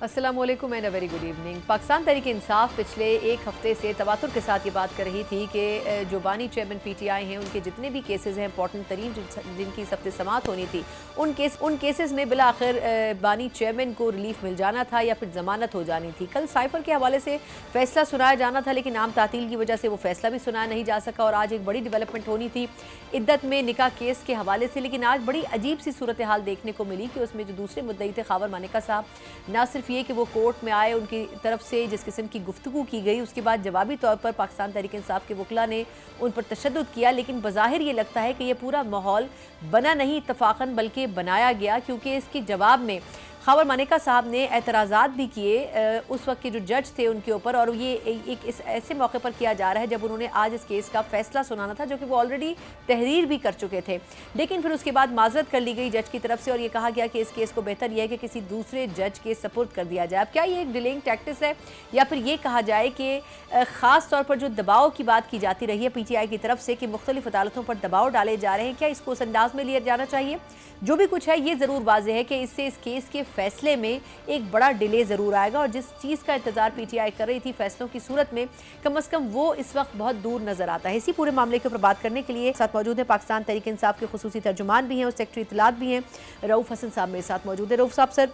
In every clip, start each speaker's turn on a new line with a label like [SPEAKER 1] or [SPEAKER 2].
[SPEAKER 1] अस्सलाम वालेकुम and a very good evening. Pakistan Tehreek Insaf पिछले एक हफ्ते से तवातुर के साथ ये बात कर रही थी कि जो बानी चेयरमैन पीटीआई हैं उनके जितने भी केसेस हैं इंपॉर्टेंट तरीन जिनकी सख्त समाअत होनी थी उन केसेस में बिला आखिर बानी चेयरमैन को रिलीफ मिल जाना था या फिर ज़मानत हो जानी थी। कल साइफर के हवाले से फैसला सुनाया जाना था लेकिन आम तातील की वजह से वो फैसला भी सुनाया नहीं जा सका और आज एक बड़ी डेवलपमेंट होनी थी इद्दत में निकाह केस के हवाले से। लेकिन आज बड़ी अजीब सी सूरत हाल देखने को मिली कि उसमें जो दूसरे मुद्दई थे खावर मानेका साहब, ना सिर्फ ये कि वो कोर्ट में आए, उनकी तरफ से जिस किस्म की गुफ्तगू की गई उसके बाद जवाबी तौर पर पाकिस्तान तहरीक इंसाफ के वकला ने उन पर तशद्दुद किया, लेकिन बज़ाहिर ये लगता है कि ये पूरा माहौल बना नहीं इत्तफाक़न बल्कि बनाया गया, क्योंकि इसके जवाब में खावर मानेका साहब ने एतराज़ात भी किए उस वक्त के जो जज थे उनके ऊपर। और ये एक इस ऐसे मौके पर किया जा रहा है जब उन्होंने आज इस केस का फैसला सुनाना था, जो कि वो ऑलरेडी तहरीर भी कर चुके थे, लेकिन फिर उसके बाद माजरत कर ली गई जज की तरफ से और ये कहा गया कि इस केस को बेहतर यह है कि किसी दूसरे जज के सपुर्द कर दिया जाए। अब क्या ये एक डिलेइंग टैक्टिस है या फिर ये कहा जाए कि ख़ास तौर पर जो दबाव की बात की जाती रही है पीटीआई की तरफ से कि मुख्तलिफ अदालतों पर दबाव डाले जा रहे हैं, क्या इसको उस अंदाज में लिया जाना चाहिए? जो भी कुछ है ये ज़रूर वाज़ेह है कि इससे इस केस के फैसले में एक बड़ा डिले ज़रूर आएगा और जिस चीज़ का इंतज़ार पीटीआई कर रही थी फैसलों की सूरत में, कम से कम वो इस वक्त बहुत दूर नज़र आता है। इसी पूरे मामले के ऊपर बात करने के लिए साथ मौजूद है पाकिस्तान तहरीक इंसाफ के खुसूसी तर्जुमान भी हैं और सेक्रेटरी इत्तलात भी हैं, रऊफ़ हसन साहब मेरे साथ मौजूद है। रऊफ़ साहब सर,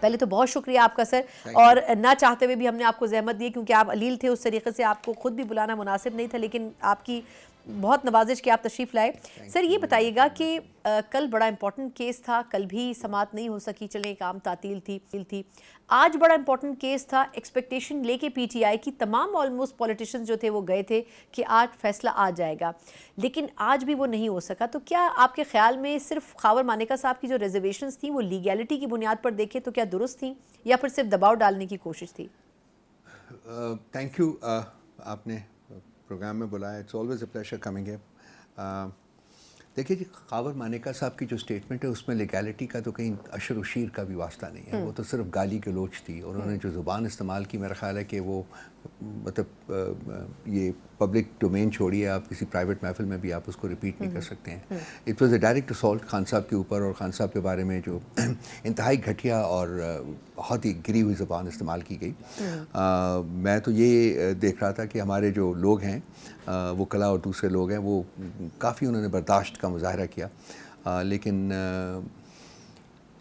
[SPEAKER 1] पहले तो बहुत शुक्रिया आपका सर, और ना चाहते हुए भी हमने आपको ज़हमत दी क्योंकि आप अलील थे, उस तरीके से आपको खुद भी बुलाना मुनासिब नहीं था, लेकिन आपकी बहुत नवाजिश कि आप तशरीफ़ लाए। सर ये बताइएगा कि कल बड़ा इंपॉर्टेंट केस था, कल भी समाअत नहीं हो सकी, चलें एक आम तातील थी, आज बड़ा इंपॉर्टेंट केस था, एक्सपेक्टेशन लेके पीटीआई की तमाम ऑलमोस्ट पॉलिटिशियंस जो थे वो गए थे कि आज फैसला आ जाएगा, लेकिन आज भी वो नहीं हो सका। तो क्या आपके ख्याल में सिर्फ खावर मानेका साहब की जो रिजर्वेशंस थी वो लीगैलिटी की बुनियाद पर देखें तो क्या दुरुस्त थी या फिर सिर्फ दबाव डालने की कोशिश थी?
[SPEAKER 2] थैंक यू, आपने प्रोग्राम में बुलाया। It's always a pleasure coming here. देखिए जी, खावर मानेका साहब की जो स्टेटमेंट है उसमें लीगैलिटी का तो कहीं अशर उशीर का भी वास्ता नहीं है, वो तो सिर्फ गाली गलोच थी और उन्होंने जो ज़ुबान इस्तेमाल की, मेरा ख्याल है कि वो मतलब ये पब्लिक डोमेन छोड़िए, आप किसी प्राइवेट महफिल में भी आप उसको रिपीट नहीं कर सकते हैं। It was a direct assault Khan साहब के ऊपर और खान साहब के बारे में जो इंतहाई घटिया और बहुत ही गिरी हुई ज़बान इस्तेमाल की गई। मैं तो ये देख रहा था कि हमारे जो लोग हैं वकला और दूसरे लोग हैं वो काफ़ी उन्होंने बर्दाश्त का मुजाहरा किया, लेकिन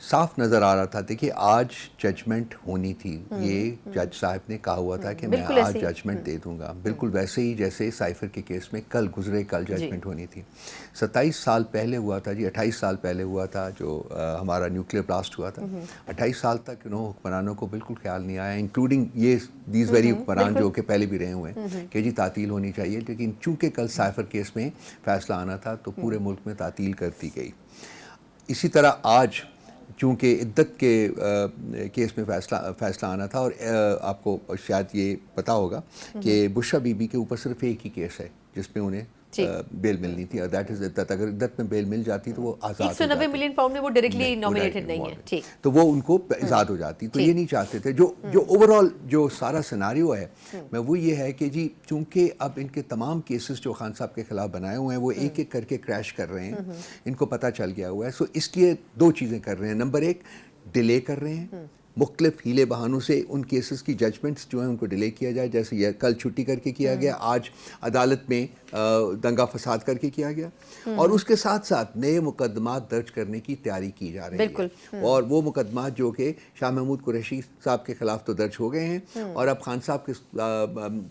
[SPEAKER 2] साफ नज़र आ रहा था। देखिए, आज जजमेंट होनी थी, ये जज साहब ने कहा हुआ था कि मैं आज जजमेंट दे दूंगा, बिल्कुल वैसे ही जैसे साइफर के केस में कल जजमेंट होनी थी। 27 साल पहले हुआ था जी, 28 साल पहले हुआ था जो हमारा न्यूक्लियर ब्लास्ट हुआ था। 28 साल तक हुक्मरानों को बिल्कुल ख्याल नहीं आया, इंक्लूडिंग ये दीज वेरी हुक्मरान जो कि पहले भी रहे हुए हैं कि जी तातील होनी चाहिए, लेकिन चूँकि कल साइफर केस में फ़ैसला आना था तो पूरे मुल्क में तातील कर दी गई। इसी तरह आज चूँकि इद्दत के केस में फ़ैसला आना था, और आपको शायद ये पता होगा कि बुशरा बीबी के ऊपर सिर्फ एक ही केस है जिसमें उन्हें बेल मिलनी थी, और दैट इज़ इद्दत। अगर इद्दत में बेल मिल जाती तो वो आज़ाद
[SPEAKER 1] 190 मिलियन पाउंड में वो डायरेक्टली नॉमिनेटेड नहीं है, ठीक,
[SPEAKER 2] तो वो उनको आज़ाद हो जाती। तो ये नहीं चाहते थे। जो ओवरऑल जो सारा सिनारियो है मैं वो ये है कि जी चूँकि अब इनके तमाम केसेस जो खान साहब के ख़िलाफ़ बनाए हुए हैं वो एक एक करके क्रैश कर रहे हैं, इनको पता चल गया हुआ है। सो इसलिए दो चीज़ें कर रहे हैं। नंबर एक, डिले कर रहे हैं, मुख्तलिफ हीले बहानों से उन केसेस की जजमेंट्स जो हैं उनको डिले किया जाए, जैसे यह कल छुट्टी करके किया गया, आज अदालत में दंगा फसाद करके किया गया, और उसके साथ साथ नए मुकदमात दर्ज करने की तैयारी की जा रही है। और वो मुकदमात जो कि शाह महमूद कुरैशी साहब के ख़िलाफ़ तो दर्ज हो गए हैं, और अब खान साहब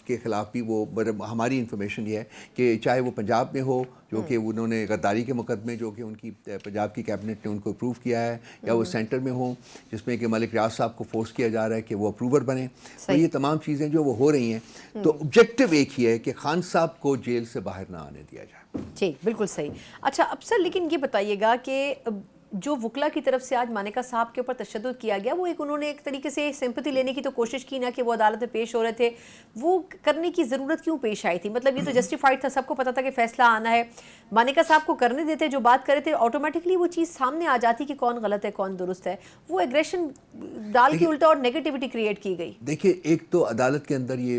[SPEAKER 2] के ख़िलाफ़ भी वो, हमारी इन्फॉर्मेशन ये है कि चाहे वो पंजाब में हो जो कि उन्होंने गद्दारी के मुकदमे जो कि उनकी पंजाब की कैबिनेट ने उनको अप्रूव किया है, या वो सेंटर में हो जिसमें कि मलिक रियाज साहब को फोर्स किया जा रहा है कि वो अप्रूवर बने, तो ये तमाम चीज़ें जो वो हो रही हैं, तो ऑब्जेक्टिव एक ही है कि खान साहब को जेल से बाहर ना आने दिया जाए।
[SPEAKER 1] ठीक, बिल्कुल सही। अच्छा अब सर, लेकिन ये बताइएगा कि जो वकला की तरफ से आज मानेका साहब के ऊपर तशद्दुद किया गया, वो उन्होंने एक तरीके से सिंपैथी लेने की तो कोशिश की ना कि वो अदालत में पेश हो रहे थे, वो करने की ज़रूरत क्यों पेश आई थी? मतलब ये तो जस्टिफाइड था, सबको पता था कि फ़ैसला आना है, मानेका साहब को करने देते, जो बात करे थे ऑटोमेटिकली वो चीज़ सामने आ जाती कि कौन गलत है कौन दुरुस्त है। वो एग्रेशन डाल के उल्टा और नेगेटिविटी क्रिएट की गई।
[SPEAKER 2] देखिए, एक तो अदालत के अंदर ये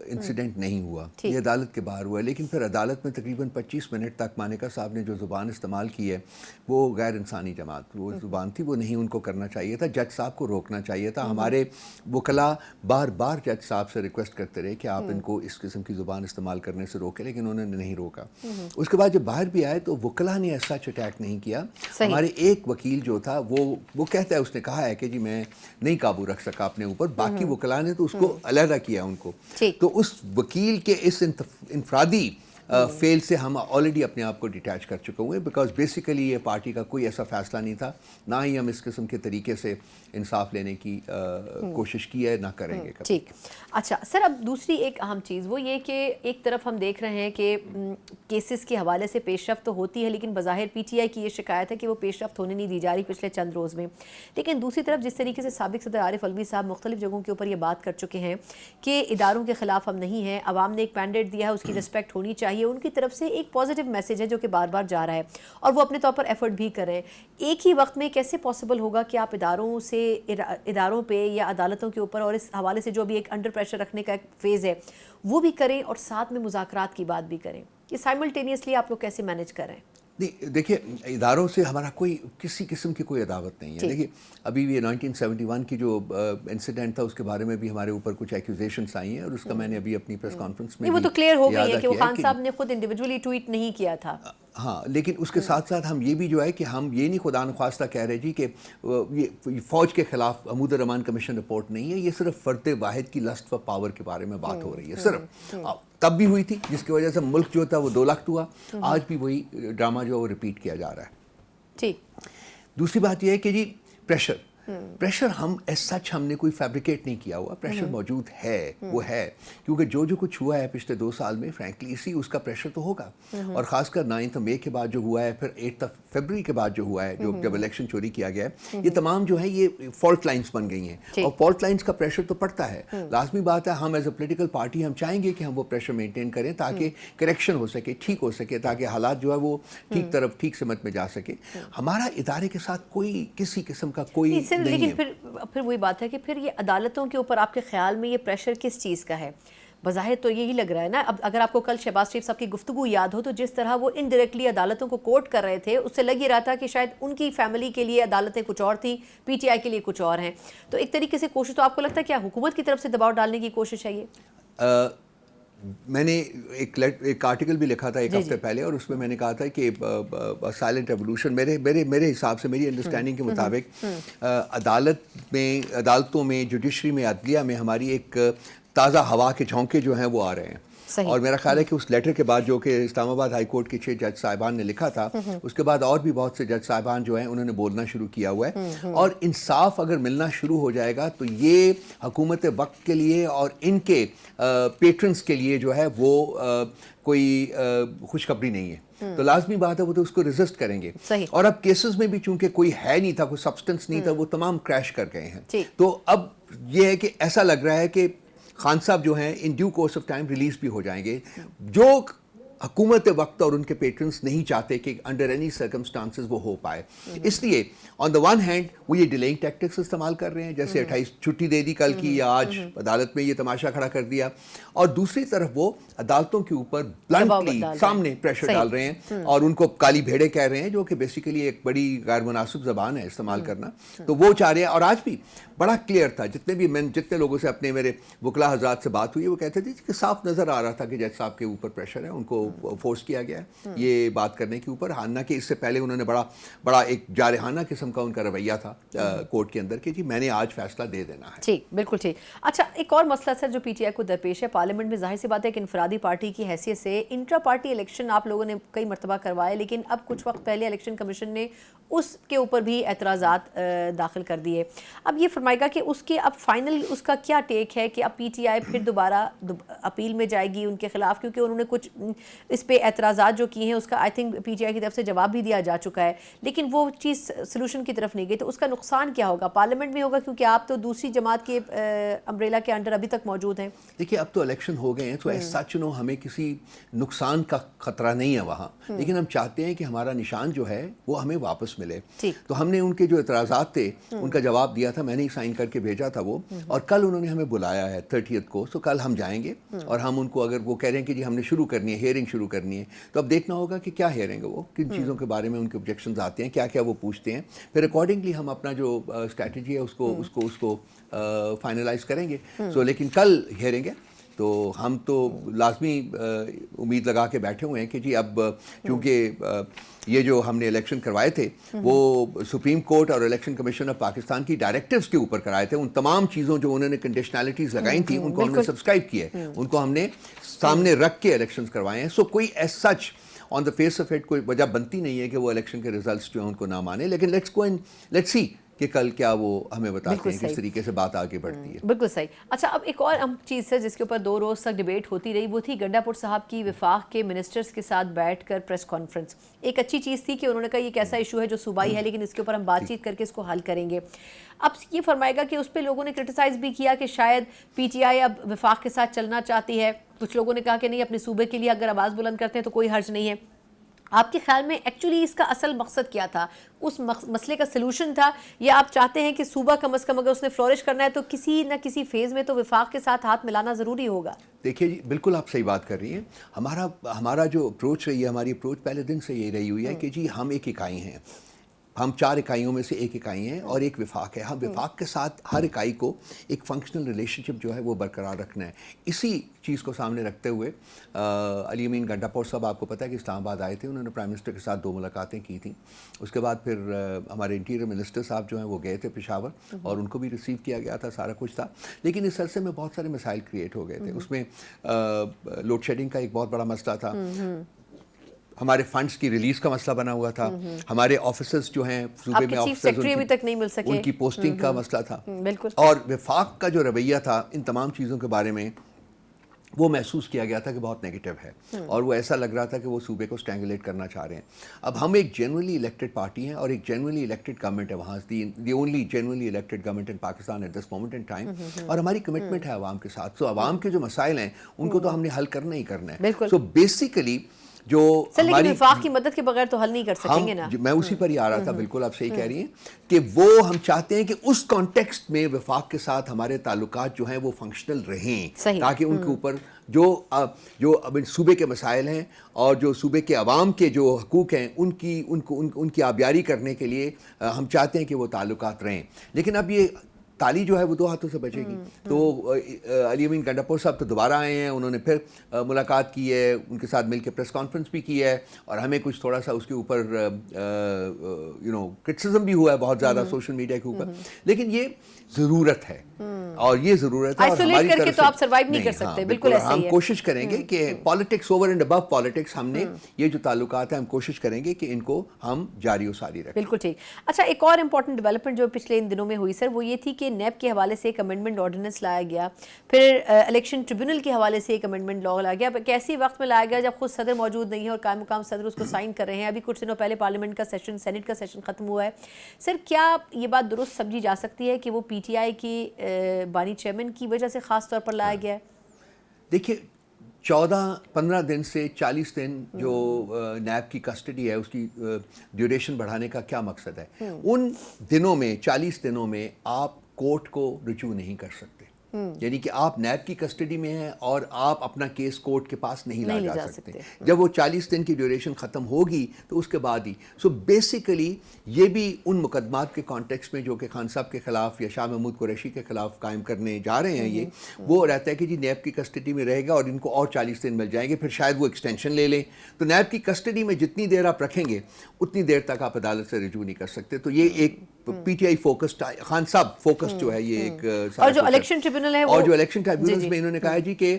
[SPEAKER 2] इंसिडेंट नहीं हुआ, ये अदालत के बाहर हुआ, लेकिन फिर अदालत में तकरीबन 25 मिनट तक मानेका साहब ने जो ज़ुबान इस्तेमाल की है वो गैर इंसानी خالصانی جماعت وہ زبان تھی وہ نہیں ان کو کرنا چاہیے تھا. جج صاحب کو روکنا چاہیے تھا. ہمارے وکلاء بار بار جج صاحب سے ریکویسٹ کرتے رہے کہ آپ ان کو اس قسم کی زبان استعمال کرنے سے روکیں, لیکن انہوں نے نہیں روکا. اس کے بعد جب باہر بھی آئے تو وکلاء نے ایسا اٹیک نہیں کیا. ہمارے ایک وکیل جو تھا وہ کہتا ہے, اس نے کہا ہے کہ جی میں نہیں قابو رکھ سکا اپنے اوپر, باقی وکلاء نے تو اس کو علیحدہ کیا ان کو. تو اس وکیل کے اس انفرادی فیل سے ہم آلریڈی اپنے آپ کو ڈیٹیچ کر چکے ہوئے, بیکاز بیسیکلی یہ پارٹی کا کوئی ایسا فیصلہ نہیں تھا, نہ ہی ہم اس قسم کے طریقے سے انصاف لینے کی کوشش کی ہے, نہ کریں گے کبھی.
[SPEAKER 1] ٹھیک. اچھا سر, اب دوسری ایک اہم چیز وہ یہ کہ ایک طرف ہم دیکھ رہے ہیں کہ کیسز کے حوالے سے پیش رفت تو ہوتی ہے, لیکن بظاہر پی ٹی آئی کی یہ شکایت ہے کہ وہ پیش رفت ہونے نہیں دی جا رہی پچھلے چند روز میں. لیکن دوسری طرف جس طریقے سے سابق صدر عارف علوی صاحب مختلف جگہوں کے اوپر یہ بات کر چکے ہیں کہ اداروں کے خلاف ہم نہیں ہیں, عوام نے ایک مینڈیٹ دیا ہے, اس کی رسپیکٹ ہونی چاہیے, ان کی طرف سے ایک پازیٹیو میسیج ہے جو کہ بار بار جا رہا ہے, اور وہ اپنے طور پر ایفرٹ بھی کر رہے ہیں. ایک ہی وقت میں کیسے پاسبل ہوگا کہ آپ اداروں پہ یا عدالتوں کے اوپر اور اس حوالے سے جو بھی ایک انڈر پریشر رکھنے کا ایک فیز ہے وہ بھی کریں اور ساتھ میں مذاکرات کی بات بھی کریں؟ یہ سائملٹینیسلی آپ لوگ کیسے مینیج کر رہے ہیں؟
[SPEAKER 2] نہیں دیکھیے, اداروں سے ہمارا کوئی کسی قسم کی کوئی عداوت نہیں ہے. دیکھیے ابھی یہ 1971 کی جو انسیڈنٹ تھا اس کے بارے میں بھی ہمارے اوپر کچھ ایکوزیشنس آئی ہیں, اور اس کا میں نے ابھی اپنی پریس کانفرنس میں
[SPEAKER 1] وہ تو کلیئر ہو گئی ہے کہ وہ خان صاحب نے خود انڈیویجولی ٹویٹ نہیں کیا تھا.
[SPEAKER 2] ہاں, لیکن اس کے ساتھ ساتھ ہم یہ بھی جو ہے کہ ہم یہ نہیں خدا نخواستہ کہہ رہے جی کہ یہ فوج کے خلاف عمود الرحمان کمیشن رپورٹ نہیں ہے, یہ صرف فرد واحد کی لسٹ فار پاور کے بارے میں بات ہو رہی ہے. صرف تب بھی ہوئی تھی جس کی وجہ سے ملک جو تھا وہ 2 لاکھ ہوا, آج بھی وہی ڈرامہ جو ہے وہ ریپیٹ کیا جا رہا ہے.
[SPEAKER 1] ٹھیک.
[SPEAKER 2] دوسری بات یہ ہے کہ جی پریشر ہم ایز سچ ہم نے کوئی فیبریکیٹ نہیں کیا ہوا, پریشر موجود ہے, وہ ہے, کیونکہ جو کچھ ہوا ہے پچھلے 2 سال میں فرینکلی اسی اس کا پریشر تو ہوگا. اور خاص کر 9 مئی کے بعد جو ہوا ہے, پھر 8 فروری کے بعد جو ہوا ہے, جب الیکشن چوری کیا گیا ہے, یہ تمام جو ہے یہ فالٹ لائنز بن گئی ہیں, اور فالٹ لائنز کا پریشر تو پڑتا ہے. لازمی بات ہے ہم ایز اے پولیٹیکل پارٹی ہم چاہیں گے کہ ہم وہ پریشر مینٹین کریں تاکہ کریکشن ہو سکے, ٹھیک ہو سکے, تاکہ حالات جو ہے وہ ٹھیک سمت میں جا سکے. ہمارا ادارے کے ساتھ کوئی کسی قسم کا کوئی نہیں ہے.
[SPEAKER 1] پھر وہی بات ہے کہ پھر یہ عدالتوں کے اوپر آپ کے خیال میں یہ پریشر کس چیز کا ہے؟ بظاہر تو یہی لگ رہا ہے نا, اب اگر آپ کو کل شہباز شریف صاحب کی گفتگو یاد ہو تو جس طرح وہ انڈائریکٹلی عدالتوں کو کوٹ کر رہے تھے, اس سے لگ ہی رہا تھا کہ شاید ان کی فیملی کے لیے عدالتیں کچھ اور تھیں, پی ٹی آئی کے لیے کچھ اور ہیں. تو ایک طریقے سے کوشش, تو آپ کو لگتا ہے کیا حکومت کی طرف سے دباؤ ڈالنے کی کوشش ہے یہ؟
[SPEAKER 2] میں نے ایک آرٹیکل بھی لکھا تھا 1 ہفتے پہلے, اور اس میں نے کہا تھا کہ سائلنٹ ریولوشن میرے حساب سے, میری انڈرسٹینڈنگ کے مطابق عدالتوں میں, جوڈیشری میں, عدلیہ میں ہماری ایک تازہ ہوا کے جھونکے جو ہیں وہ آ رہے ہیں. اور میرا خیال ہے کہ اس لیٹر کے بعد جو کہ اسلام آباد ہائی کورٹ کے 6 جج صاحبان نے لکھا تھا, اس کے بعد اور بھی بہت سے جج صاحبان جو ہیں انہوں نے بولنا شروع کیا ہوا ہے, اور انصاف اگر ملنا شروع ہو جائے گا تو یہ حکومت وقت کے لیے اور ان کے پیٹرنز کے لیے جو ہے وہ کوئی خوشخبری نہیں ہے. تو لازمی بات ہے وہ تو اس کو ریزسٹ کریں گے. اور اب کیسز میں بھی چونکہ کوئی ہے نہیں تھا, کوئی سبسٹنس نہیں تھا, وہ تمام کریش کر گئے ہیں. تو اب یہ ہے کہ ایسا لگ رہا ہے کہ خان صاحب جو ہیں in due course of time release بھی ہو جائیں گے, جو حکومت وقت اور ان کے پیٹرنز نہیں چاہتے کہ انڈر اینی سرکمسٹانسز وہ ہو پائے. اس لیے آن دا ون ہینڈ وہ یہ ڈیلینگ ٹیکٹکس استعمال کر رہے ہیں, جیسے 28 چھٹی دے دی کل کی, یا آج عدالت میں یہ تماشا کھڑا کر دیا, اور دوسری طرف وہ عدالتوں کے اوپر بلنٹلی سامنے پریشر ڈال رہے ہیں اور ان کو کالی بھیڑے کہہ رہے ہیں, جو کہ بیسیکلی ایک بڑی غیر مناسب زبان ہے استعمال کرنا. تو وہ چاہ رہے ہیں, اور آج بھی بڑا کلیئر تھا, جتنے لوگوں سے اپنے میرے وکلا حضرات سے بات ہوئی وہ کہتے تھے کہ صاف نظر آ رہا تھا کہ جج صاحب کے اوپر پریشر ہے, ان کو فورس کیا گیا ہے یہ بات کرنے کے اوپر. حالانکہ اس سے پہلے انہوں نے بڑا ایک جارحانہ قسم کا ان کا رویہ تھا کورٹ کے اندر کہ جی میں نے آج فیصلہ دے دینا ہے.
[SPEAKER 1] ٹھیک, بالکل ٹھیک. اچھا, ایک اور مسئلہ سر جو پی ٹی آئی کو درپیش ہے پارلیمنٹ میں, ظاہر سی بات ہے کہ انفرادی پارٹی کی حیثیت سے انٹرا پارٹی الیکشن آپ لوگوں نے کئی مرتبہ کروائے, لیکن اب کچھ وقت پہلے الیکشن کمیشن نے اس کے اوپر بھی اعتراضات داخل کر دیے. اب یہ فرمائے گا کہ اس کے اب فائنل اس کا کیا ٹیک ہے کہ اب پی ٹی آئی پھر دوبارہ اپیل میں جائے گی ان کے خلاف, کیونکہ انہوں نے کچھ اس پہ اعتراضات جو کیے ہیں اس کا I think P T I کی طرف سے جواب بھی دیا جا چکا ہے, لیکن وہ چیز سلوشن کی طرف نہیں گئی. تو اس کا نقصان کیا ہوگا پارلیمنٹ میں ہوگا, کیونکہ آپ تو دوسری جماعت کے امبریلا کے انڈر ابھی تک موجود ہیں.
[SPEAKER 2] دیکھیے اب تو الیکشن ہو گئے ہیں, تو سچ نو ہمیں کسی نقصان کا خطرہ نہیں ہے وہاں, لیکن ہم چاہتے ہیں کہ ہمارا نشان جو ہے وہ ہمیں واپس ملے. تو ہم نے ان کے جو اعتراضات تھے ان کا جواب دیا تھا, میں نے سائن کر کے بھیجا تھا وہ, اور کل انہوں نے ہمیں بلایا ہے 30 کو. تو کل ہم جائیں گے اور ہم ان کو, اگر وہ کہہ رہے ہیں کہ جی ہم نے شروع کرنی ہے, ہیئرنگ شروع کرنی ہے. تو اب دیکھنا ہوگا کہ کیا ہیئرنگ ہے, وہ کن چیزوں کے بارے میں ان کے آبجیکشنز آتے ہیں, کیا کیا وہ پوچھتے ہیں, پھر اکارڈنگلی ہم اپنا جو اسٹریٹجی ہے اس کو فائنلائز کریں گے. سو لیکن کل ہیئرنگ ہے, تو ہم تو لازمی امید لگا کے بیٹھے ہوئے ہیں کہ جی اب چونکہ یہ جو ہم نے الیکشن کروائے تھے وہ سپریم کورٹ اور الیکشن کمیشن آف پاکستان کی ڈائریکٹیوز کے اوپر کرائے تھے. ان تمام چیزوں جو انہوں نے کنڈیشنلٹیز لگائی تھیں ان کو ہم نے سبسکرائب کیا ہے, ان کو ہم نے سامنے رکھ کے الیکشنز کروائے ہیں. سو کوئی as such on the face of it کوئی وجہ بنتی نہیں ہے کہ وہ الیکشن کے ریزلٹس جو ہیں ان کو نہ مانے. لیکن لیٹس سی کہ کل کیا وہ ہمیں بتاتے ہیں کس طریقے سے بات آگے بڑھتی ہے.
[SPEAKER 1] بالکل صحیح. اچھا, اب ایک اور اہم چیز ہے جس کے اوپر 2 روز تک ڈیبیٹ ہوتی رہی, وہ تھی گنڈا پور صاحب کی وفاق کے منسٹرز کے ساتھ بیٹھ کر پریس کانفرنس. ایک اچھی چیز تھی کہ انہوں نے کہا یہ ایک ایسا ایشو ہے جو صوبائی ہے لیکن اس کے اوپر ہم بات چیت کر کے اس کو حل کریں گے. اب یہ فرمائے گا کہ اس پہ لوگوں نے کرٹیسائز بھی کیا کہ شاید پی ٹی آئی اب وفاق کے ساتھ چلنا چاہتی ہے. کچھ لوگوں نے کہا کہ نہیں, اپنے صوبے کے لیے اگر آواز بلند کرتے ہیں تو کوئی حرج نہیں ہے. آپ کے خیال میں ایکچولی اس کا اصل مقصد کیا تھا؟ اس مسئلے کا سلوشن تھا, یا آپ چاہتے ہیں کہ صوبہ کم از کم اگر اس نے فلورش کرنا ہے تو کسی نہ کسی فیز میں تو وفاق کے ساتھ ہاتھ ملانا ضروری ہوگا؟
[SPEAKER 2] دیکھیے جی, بالکل آپ صحیح بات کر رہی ہیں. ہمارا جو اپروچ رہی ہے, ہماری اپروچ پہلے دن سے یہ رہی ہوئی ہے کہ جی ہم ایک اکائی ہیں, ہم 4 اکائیوں میں سے ایک اکائی ہیں اور ایک وفاق ہے. ہم وفاق کے ساتھ ہر اکائی کو ایک فنکشنل ریلیشن شپ جو ہے وہ برقرار رکھنا ہے. اسی چیز کو سامنے رکھتے ہوئے علی امین گنڈا پور صاحب, آپ کو پتہ ہے کہ اسلام آباد آئے تھے, انہوں نے پرائم منسٹر کے ساتھ 2 ملاقاتیں کی تھیں. اس کے بعد پھر ہمارے انٹیریئر منسٹر صاحب جو ہیں وہ گئے تھے پشاور اور ان کو بھی ریسیو کیا گیا تھا, سارا کچھ تھا. لیکن اس عرصے میں بہت سارے مسائل کریٹ ہو گئے تھے. اس میں لوڈ شیڈنگ کا ایک بہت بڑا مسئلہ تھا, ہمارے فنڈز کی ریلیز کا مسئلہ بنا ہوا تھا, ہمارے آفیسرز جو ہیں صوبے میں آفیسرز ان کی پوسٹنگ کا مسئلہ تھا, اور وفاق کا جو رویہ تھا ان تمام چیزوں کے بارے میں وہ محسوس کیا گیا تھا کہ بہت نیگیٹو ہے, اور وہ ایسا لگ رہا تھا کہ وہ صوبے کو اسٹینگولیٹ کرنا چاہ رہے ہیں. اب ہم ایک جنرلی الیکٹڈ پارٹی ہیں اور ایک جنرلی الیکٹڈ گورنمنٹ ہے, وہاں the only generally elected government in Pakistan at this moment in time, اور ہماری کمٹمنٹ ہے عوام کے ساتھ. سو عوام کے جو مسائل ہیں ان کو تو ہم نے حل کرنا ہی کرنا ہے. سو بیسیکلی جو
[SPEAKER 1] ہماری وفاق کی مدد کے بغیر تو حل نہیں کر سکیں گے نا.
[SPEAKER 2] میں اسی پر ہی آ رہا تھا, بالکل آپ صحیح کہہ رہی ہیں کہ وہ ہم چاہتے ہیں کہ اس کانٹیکسٹ میں وفاق کے ساتھ ہمارے تعلقات جو ہیں وہ فنکشنل رہیں, تاکہ ان کے اوپر جو اب صوبے کے مسائل ہیں اور جو صوبے کے عوام کے جو حقوق ہیں ان کی آبیاری کرنے کے لیے ہم چاہتے ہیں کہ وہ تعلقات رہیں. لیکن اب یہ تالی جو ہے وہ 2 ہاتھوں سے بچے گی. تو علی امین گنڈا پور صاحب تو دوبارہ آئے ہیں, انہوں نے پھر ملاقات کی ہے, ان کے ساتھ مل کے پریس کانفرنس بھی کی ہے, اور ہمیں کچھ تھوڑا سا اس کے اوپر کرٹیسزم بھی ہوا ہے بہت زیادہ سوشل میڈیا کے اوپر. لیکن یہ ضرورت ہے, اور یہ ضرورت ہے, اور ہماری طرف سے
[SPEAKER 1] آپ سروائیو نہیں کر سکتے. بالکل
[SPEAKER 2] ہم کوشش کریں گے کہ politics over and above politics, ہم نے یہ جو تعلقات ہیں ہم کوشش کریں گے کہ ان کو ہم جاری و ساری رکھیں.
[SPEAKER 1] بالکل ٹھیک. اچھا, ایک اور امپورٹنٹ ڈیولپمنٹ جو پچھلے ان دنوں میں ہوئی سر, وہ یہ تھی کہ نیب کے حوالے سے ایک امینڈمنٹ آرڈیننس لایا گیا, پھر الیکشن ٹریبیونل کے حوالے سے ایک امینڈمنٹ لا لایا گیا. کیسی وقت میں لایا گیا جب خود صدر موجود نہیں ہے اور قائم مقام صدر اس کو سائن کر رہے ہیں. ابھی کچھ دنوں پہلے پارلیمنٹ کا سیشن, سینٹ کا سیشن ختم ہوا ہے. سر, کیا یہ بات درست سمجھی جا سکتی ہے کہ وہ پی ٹی آئی کی بانی چیئرمین کی وجہ سے خاص طور پر لایا گیا ہے؟
[SPEAKER 2] دیکھیے, 15 دن سے 40 دن جو نیب کی کسٹڈی ہے اس کی ڈیوریشن بڑھانے کا کیا مقصد ہے؟ ان دنوں میں 40 دنوں میں آپ کورٹ کو رجوع نہیں کر سکتے, یعنی کہ آپ نیب کی کسٹڈی میں ہیں اور آپ اپنا کیس کورٹ کے پاس نہیں لا جا سکتے. جب وہ 40 دن کی ڈیوریشن ختم ہوگی تو اس کے بعد ہی. سو بیسیکلی یہ بھی ان مقدمات کے کانٹیکس میں جو کہ خان صاحب کے خلاف یا شاہ محمود قریشی کے خلاف قائم کرنے جا رہے ہیں, یہ وہ رہتا ہے کہ جی نیب کی کسٹڈی میں رہے گا اور ان کو اور 40 دن مل جائیں گے, پھر شاید وہ ایکسٹینشن لے لیں. تو نیب کی کسٹڈی میں جتنی دیر آپ رکھیں گے اتنی دیر تک آپ عدالت سے رجوع نہیں کر سکتے. تو یہ ایک P T I focused, Khan صاحب فوکسڈ جو ہے یہ ایک,
[SPEAKER 1] اور جو الیکشن ٹریبیونل ہے,
[SPEAKER 2] اور جو الیکشن ٹرائبیونلز میں انہوں نے کہا جی کہ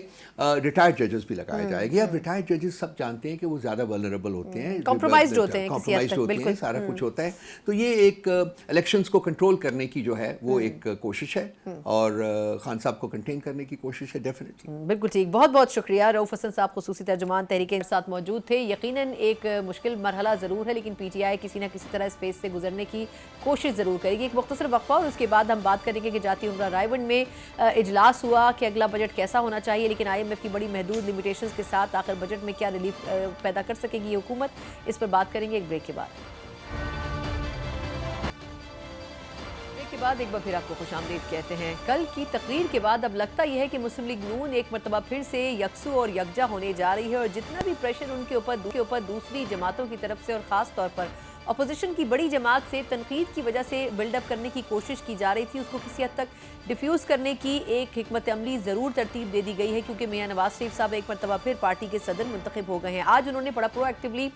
[SPEAKER 2] ریٹائرڈ ججز بھی لگائے جائے گے. اب ریٹائرڈ ججز سب جانتے ہیں کہ وہ زیادہ ولنریبل ہوتے ہیں,
[SPEAKER 1] کمپرومائزڈ ہوتے ہیں,
[SPEAKER 2] سارا کچھ ہوتا ہے. تو یہ ایک الیکشنز کو کنٹرول کرنے کی جو ہے وہ ایک کوشش ہے, اور خان صاحب کو کنٹین کرنے کی کوشش ہے ڈیفینیٹلی.
[SPEAKER 1] بالکل ٹھیک. بہت بہت شکریہ. رؤف حسن صاحب خصوصی ترجمان تحریک کے ساتھ موجود تھے. یقیناً ایک مشکل مرحلہ ضرور ہے, لیکن پی ٹی آئی کسی نہ کسی طرح اس فیز سے گزرنے کی کوشش ضرور کرے گی. ایک مختصر وقفہ اور اس کے بعد ہم بات کریں گے کہ جاتی عمرہ رائے ونڈ میں اجلاس ہوا کہ اگلا بجٹ کیسا ہونا چاہیے, لیکن آئی ایم ایف کی بڑی محدود لمیٹیشنز کے ساتھ آخر بجٹ میں کیا ریلیف پیدا کر سکے گی حکومت, اس پر بات کریں گے ایک بریک کے بعد. بعد ایک بار پھر آپ کو خوش آمدید کہتے ہیں۔ کل کی تقریر کے بعد اب لگتا یہ ہے کہ مسلم لیگ نون ایک مرتبہ پھر سے یکسو اور یکجا ہونے جا رہی ہے، اور جتنا بھی پریشر ان کے اوپر دوسری جماعتوں کی طرف سے اور خاص طور پر اپوزیشن کی بڑی جماعت سے تنقید کی وجہ سے بلڈ اپ کرنے کی کوشش کی جا رہی تھی، اس کو کسی حد تک ڈیفیوز کرنے کی ایک حکمت عملی ضرور ترتیب دے دی گئی ہے، کیونکہ میاں نواز شریف صاحب ایک مرتبہ پھر پارٹی کے صدر منتخب ہو گئے ہیں۔ آج انہوں نے بڑا پرو ایکٹیولی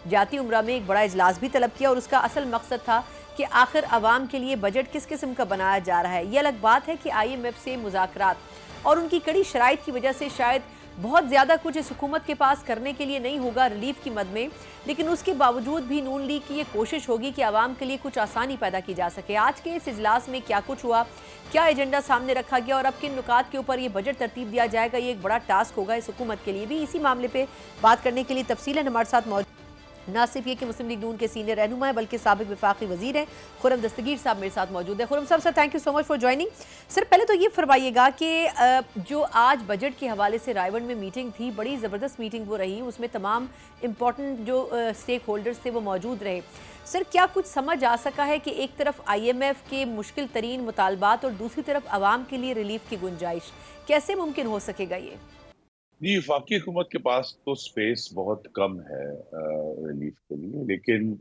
[SPEAKER 1] جاتی عمرہ میں ایک بڑا اجلاس بھی طلب کیا، اور اس کا اصل مقصد تھا کہ آخر عوام کے لیے بجٹ کس قسم کا بنایا جا رہا ہے۔ یہ الگ بات ہے کہ آئی ایم ایف سے مذاکرات اور ان کی کڑی شرائط کی وجہ سے شاید بہت زیادہ کچھ اس حکومت کے پاس کرنے کے لیے نہیں ہوگا ریلیف کی مد میں، لیکن اس کے باوجود بھی نون لیگ کی یہ کوشش ہوگی کہ عوام کے لیے کچھ آسانی پیدا کی جا سکے۔ آج کے اس اجلاس میں کیا کچھ ہوا، کیا ایجنڈا سامنے رکھا گیا اور اب کن نکات کے اوپر یہ بجٹ ترتیب دیا جائے گا، یہ ایک بڑا ٹاسک ہوگا اس حکومت کے لیے بھی۔ اسی معاملے پہ بات کرنے کے لیے تفصیلاً ہمارے ساتھ موجود نہ صرف یہ کہ مسلم لیگ نون کے سینئر رہنما ہیں بلکہ سابق وفاقی وزیر ہیں خرم دستگیر صاحب میرے ساتھ موجود ہیں۔ خرم صاحب sir thank you so much for joining. Sir پہلے تو یہ فرمائیے گا کہ جو آج بجٹ کے حوالے سے رائے ون میں میٹنگ تھی، بڑی زبردست میٹنگ وہ رہی، اس میں تمام امپورٹنٹ جو سٹیک ہولڈرز تھے وہ موجود رہے۔ سر کیا کچھ سمجھ آ سکا ہے کہ ایک طرف آئی ایم ایف کے مشکل ترین مطالبات اور دوسری طرف عوام کے لیے ریلیف کی گنجائش کیسے ممکن ہو سکے گا یہ؟
[SPEAKER 3] جی، وفاقی حکومت کے پاس تو سپیس بہت کم ہے ریلیف کے لیے، لیکن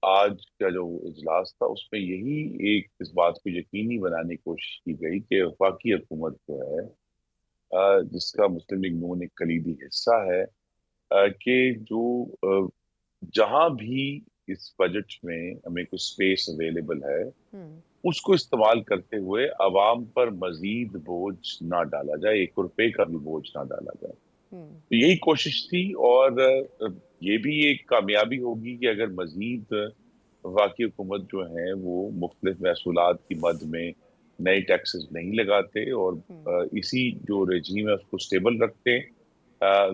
[SPEAKER 3] آج کا جو اجلاس تھا اس میں یہی ایک اس بات کو یقینی بنانے کی کوشش کی گئی کہ وفاقی حکومت جو ہے جس کا مسلم لیگ نون ایک کلیدی حصہ ہے، کہ جو جہاں بھی اس بجٹ میں ہمیں کچھ سپیس اویلیبل ہے اس کو استعمال کرتے ہوئے عوام پر مزید بوجھ نہ ڈالا جائے، 1 روپے کا بھی بوجھ نہ ڈالا جائے۔ تو یہی کوشش تھی، اور یہ بھی ایک کامیابی ہوگی کہ اگر مزید وفاقی حکومت جو ہیں وہ مختلف محصولات کی مد میں نئے ٹیکسز نہیں لگاتے اور اسی جو رجیم ہے اس کو سٹیبل رکھتے۔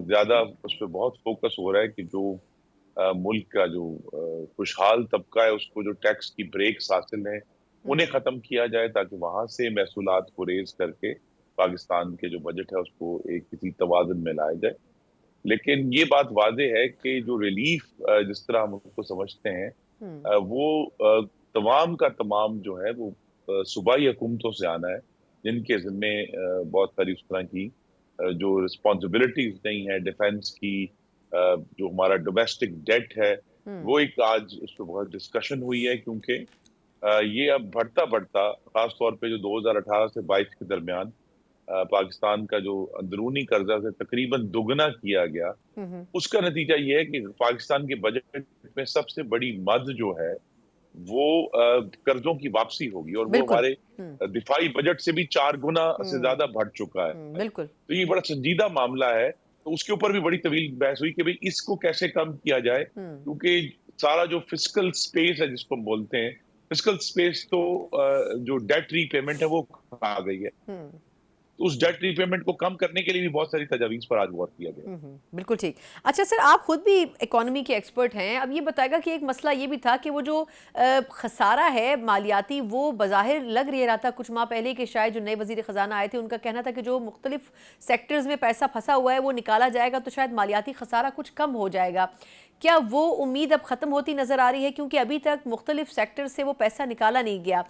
[SPEAKER 3] زیادہ اس پہ بہت فوکس ہو رہا ہے کہ جو ملک کا جو خوشحال طبقہ ہے اس کو جو ٹیکس کی بریکس حاصل ہیں انہیں ختم کیا جائے، تاکہ وہاں سے محصولات کو ریز کر کے پاکستان کے جو بجٹ ہے اس کو ایک کسی توازن میں لایا جائے۔ لیکن یہ بات واضح ہے کہ جو ریلیف جس طرح ہم اس کو سمجھتے ہیں وہ تمام کا تمام جو ہے وہ صوبائی حکومتوں سے آنا ہے، جن کے ذمے بہت ساری اس طرح کی جو رسپانسبلٹیز نہیں ہے، ڈیفنس کی، جو ہمارا ڈومیسٹک ڈیٹ ہے وہ ایک آج اس پہ بہت ڈسکشن ہوئی ہے، کیونکہ یہ اب بڑھتا خاص طور پہ جو 2018 سے 22 کے درمیان پاکستان کا جو اندرونی قرضہ سے تقریباً دگنا کیا گیا، اس کا نتیجہ یہ ہے کہ پاکستان کے بجٹ میں سب سے بڑی مد جو ہے وہ قرضوں کی واپسی ہوگی، اور وہ ہمارے دفاعی بجٹ سے بھی 4 گنا سے زیادہ بڑھ چکا ہے۔ تو یہ بڑا سنجیدہ معاملہ ہے، تو اس کے اوپر بھی بڑی طویل بحث ہوئی کہ اس کو کیسے کم کیا جائے، کیونکہ سارا جو فسکل سپیس ہے جس کو ہم بولتے ہیں، فسکل سپیس تو جو ڈیٹ ری پیمنٹ ہے وہ آ گئی ہے، تو اس ڈیٹ ری پیمنٹ کو کم کرنے کے لیے بھی بہت ساری تجاویز پر آج غور کیا گیا۔
[SPEAKER 1] بالکل ٹھیک۔ اچھا سر، آپ خود بھی اکانومی کے ایکسپرٹ ہیں، اب یہ بتائے گا کہ ایک مسئلہ یہ بھی تھا کہ وہ جو خسارہ ہے مالیاتی وہ بظاہر لگ رہا تھا کچھ ماہ پہلے کہ شاید جو نئے وزیر خزانہ آئے تھے ان کا کہنا تھا کہ جو مختلف سیکٹرز میں پیسہ پھنسا ہوا ہے وہ نکالا جائے گا تو شاید مالیاتی خسارہ کچھ کم ہو جائے گا۔ کیا وہ امید اب ختم ہوتی نظر آ رہی ہے، کیونکہ ابھی تک مختلف سیکٹر سے وہ پیسہ نکالا نہیں گیا؟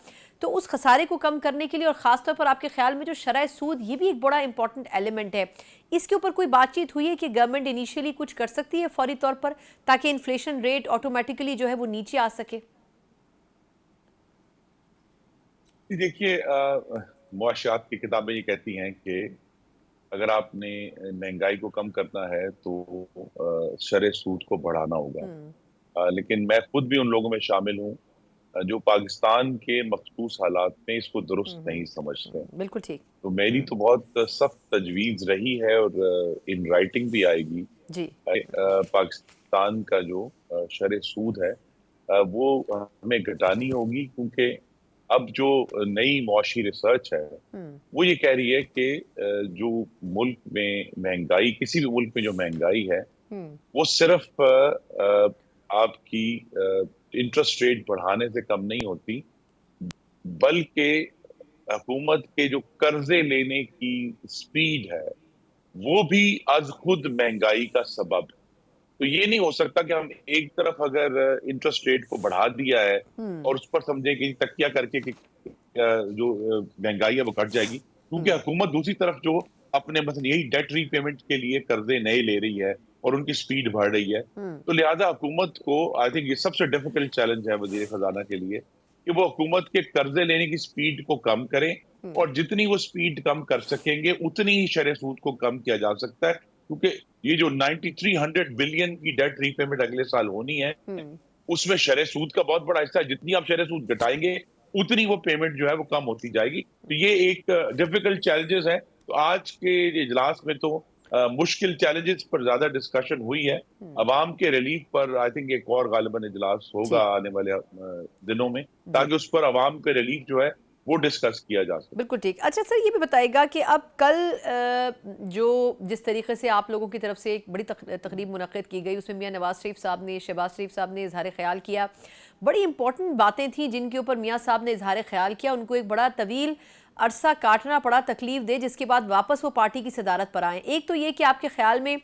[SPEAKER 1] تو اس خسارے کو کم کرنے کے لیے اور خاص طور پر آپ کے خیال میں جو شرح سود، یہ بھی ایک بڑا امپورٹنٹ ایلیمنٹ ہے، اس کے اوپر کوئی بات چیت ہوئی ہے کہ گورنمنٹ انیشیلی کچھ کر سکتی ہے فوری طور پر تاکہ انفلیشن ریٹ آٹومیٹکلی جو ہے وہ نیچے آ سکے؟
[SPEAKER 3] دیکھیے، معاشیات کی کتابیں یہ کہتی ہیں کہ اگر آپ نے مہنگائی کو کم کرنا ہے تو شرح سود کو بڑھانا ہوگا، لیکن میں خود بھی ان لوگوں میں شامل ہوں جو پاکستان کے مخصوص حالات میں اس کو درست نہیں سمجھتے۔
[SPEAKER 1] بالکل ٹھیک۔
[SPEAKER 3] تو میری تو بہت سخت تجویز رہی ہے اور ان رائٹنگ بھی آئے گی،
[SPEAKER 1] جی،
[SPEAKER 3] پاکستان کا جو شرح سود ہے وہ ہمیں گھٹانی ہوگی، کیونکہ اب جو نئی معاشی ریسرچ ہے وہ یہ کہہ رہی ہے کہ جو ملک میں مہنگائی، کسی بھی ملک میں جو مہنگائی ہے وہ صرف آپ کی انٹرسٹ ریٹ بڑھانے سے کم نہیں ہوتی، بلکہ حکومت کے جو قرضے لینے کی سپیڈ ہے وہ بھی از خود مہنگائی کا سبب ہے۔ तो ये नहीं हो सकता कि हम एक तरफ अगर इंटरेस्ट रेट को बढ़ा दिया है और उस पर समझे कि तकिया करके कि जो महंगाई है वो घट जाएगी, क्योंकि हुकूमत दूसरी तरफ जो अपने मतलब यही डेट रीपेमेंट के लिए कर्जे नए ले रही है और उनकी स्पीड बढ़ रही है, तो लिहाजा हुकूमत को आई थिंक ये सबसे डिफिकल्ट चैलेंज है वजीर खजाना के लिए कि वो हुकूमत के कर्जे लेने की स्पीड को कम करें, और जितनी वो स्पीड कम कर सकेंगे उतनी ही शरह सूद को कम किया जा सकता है, क्योंकि ये जो 9300 बिलियन की डेट रीपेमेंट अगले साल होनी है उसमें शरह सूद का बहुत बड़ा हिस्सा है। जितनी आप शरह सूद घटाएंगे उतनी वो पेमेंट जो है वो कम होती जाएगी। तो ये एक डिफिकल्ट चैलेंजेस है। तो आज के इजलास में तो मुश्किल चैलेंजेस पर ज्यादा डिस्कशन हुई है। अवाम के रिलीफ पर आई थिंक एक और गालिबन इजलास होगा आने वाले दिनों में, ताकि उस पर अवाम के रिलीफ जो है वो डिस्कस किया जा सके।
[SPEAKER 1] बिल्कुल ठीक। अच्छा सर, ये भी बताइएगा कि अब कल जो जिस तरीके से आप लोगों की तरफ से एक बड़ी तकरीब मुनक्किद की गई, उसमें मियां नवाज शरीफ साहब ने, शहबाज शरीफ साहब ने इजहार ख्याल किया। बड़ी इंपॉर्टेंट बातें थी जिनके ऊपर मियां साहब ने इजहार ख्याल किया। उनको एक बड़ा तवील अरसा काटना पड़ा, तकलीफ दे, जिसके बाद वापस वो पार्टी की सदारत पर आए। एक तो ये कि आपके ख्याल में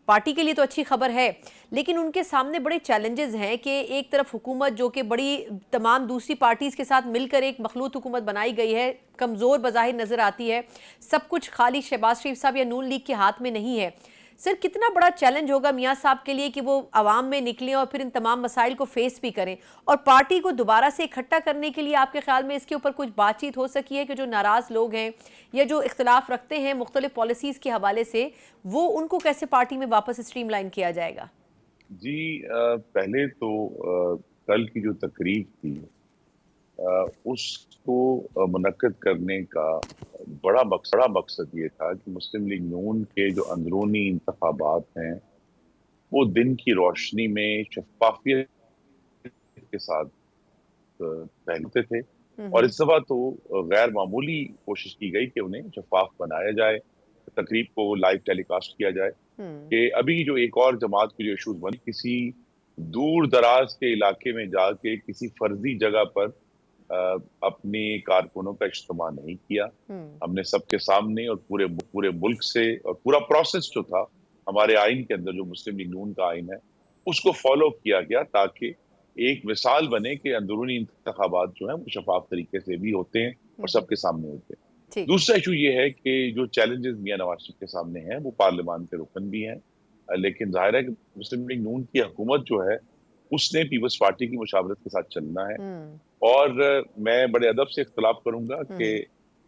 [SPEAKER 1] पार्टी के लिए तो अच्छी खबर है, लेकिन उनके सामने बड़े चैलेंजेस हैं कि एक तरफ हुकूमत जो कि बड़ी तमाम दूसरी पार्टीज़ के साथ मिलकर एक मखलूत हुकूमत बनाई गई है, कमज़ोर बज़ाहिर नज़र आती है, सब कुछ खाली शहबाज शरीफ साहब या नून लीग के हाथ में नहीं है। सर, कितना बड़ा चैलेंज होगा मियां साहब के लिए कि वो आवाम में निकलें और फिर इन तमाम मसाइल को फेस भी करें, और पार्टी को दोबारा से इकट्ठा करने के लिए आपके ख्याल में इसके ऊपर कुछ बातचीत हो सकी है कि जो नाराज़ लोग हैं या जो इख्तलाफ रखते हैं मुख्तलिफ पॉलिसीज़ के हवाले से, वो उनको कैसे पार्टी में वापस स्ट्रीमलाइन किया जाएगा?
[SPEAKER 3] जी, पहले तो कल की जो तकरीब थी उसको मुनक्किद करने का बड़ा मकसद ये था कि मुस्लिम लीग नून के जो अंदरूनी इंतखाबात हैं वो दिन की रोशनी में शफाफियत के साथ पहलते थे, और इस दफा तो गैर मामूली कोशिश की गई कि उन्हें शफाफ बनाया जाए, तकरीब को लाइव टेलीकास्ट किया जाए। कि अभी जो एक और जमात की जो इशूज बनी, किसी दूर दराज के इलाके में जाके किसी फर्जी जगह पर अपने कारकुनों का इज्तिमा नहीं किया। हमने सबके सामने और पूरे मुल्क से, और पूरा प्रोसेस जो था हमारे आइन के अंदर, जो मुस्लिम लीग नून का आइन है, उसको फॉलो किया गया, ताकि एक मिसाल बने कि अंदरूनी इंतखाबात जो है वो शफाफ तरीके से भी होते हैं और सबके सामने होते हैं। दूसरा इशू ये है कि जो चैलेंजेस मियां नवाज शरीफ के सामने हैं वो पार्लियामान के रुकन भी हैं, लेकिन जाहिर है कि मुस्लिम लीग नून की हुकूमत जो है उसने पीपल्स पार्टी की मुशावरत के साथ चलना है। और मैं बड़े अदब से इख्तलाफ करूंगा कि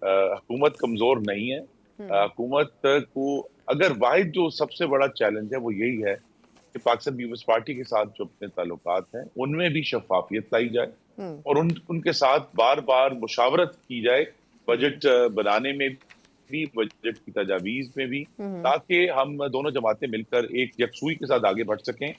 [SPEAKER 3] हुकूमत कमजोर नहीं है। हुकूमत को अगर वाहिद जो सबसे बड़ा चैलेंज है वो यही है कि पाकिस्तान पीपल्स पार्टी के साथ जो अपने ताल्लुकात हैं उनमें भी शफाफियत लाई जाए और उनके साथ बार बार मुशावरत की जाए, बजट बनाने में भी, बजट की तजावीज में भी, ताकि हम दोनों जमातें मिलकर एक यकसुई के साथ आगे बढ़ सकें।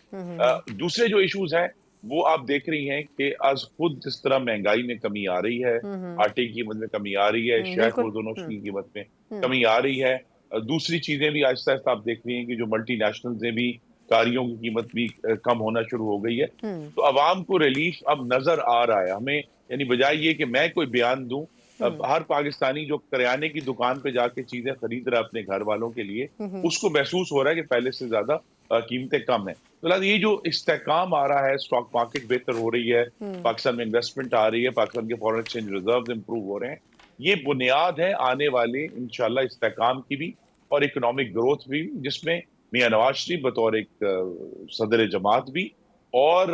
[SPEAKER 3] दूसरे जो इश्यूज हैं वो आप देख रही हैं कि आज खुद जिस तरह महंगाई में कमी आ रही है, आटे की कीमत में कमी आ रही है, शहद खुर्दोनोश की कीमत में कमी आ रही है, दूसरी चीजें भी आहिस्ता आहिस्ता आप देख रही हैं कि जो मल्टी नेशनल्स हैं भी, कारियों की कीमत भी कम होना शुरू हो गई है। तो अवाम को रिलीफ अब नजर आ रहा है। हमें यानी बजाय ये कि मैं कोई बयान दूं, हर पाकिस्तानी जो करियाने की दुकान पे जाके चीजें खरीद रहा है अपने घर वालों के लिए, उसको महसूस हो रहा है कि पहले से ज्यादा कीमतें कम है। तो ये जो इस्तेकाम आ रहा है, स्टॉक मार्केट बेहतर हो रही है, पाकिस्तान में इन्वेस्टमेंट आ रही है, पाकिस्तान के फॉरेन एक्सचेंज रिजर्व इंप्रूव हो रहे हैं, ये बुनियाद है आने वाले इंशाल्लाह इस्तेकाम की भी और इकोनॉमिक ग्रोथ भी, जिसमें मियां नवाज शरीफ बतौर एक सदर जमात भी और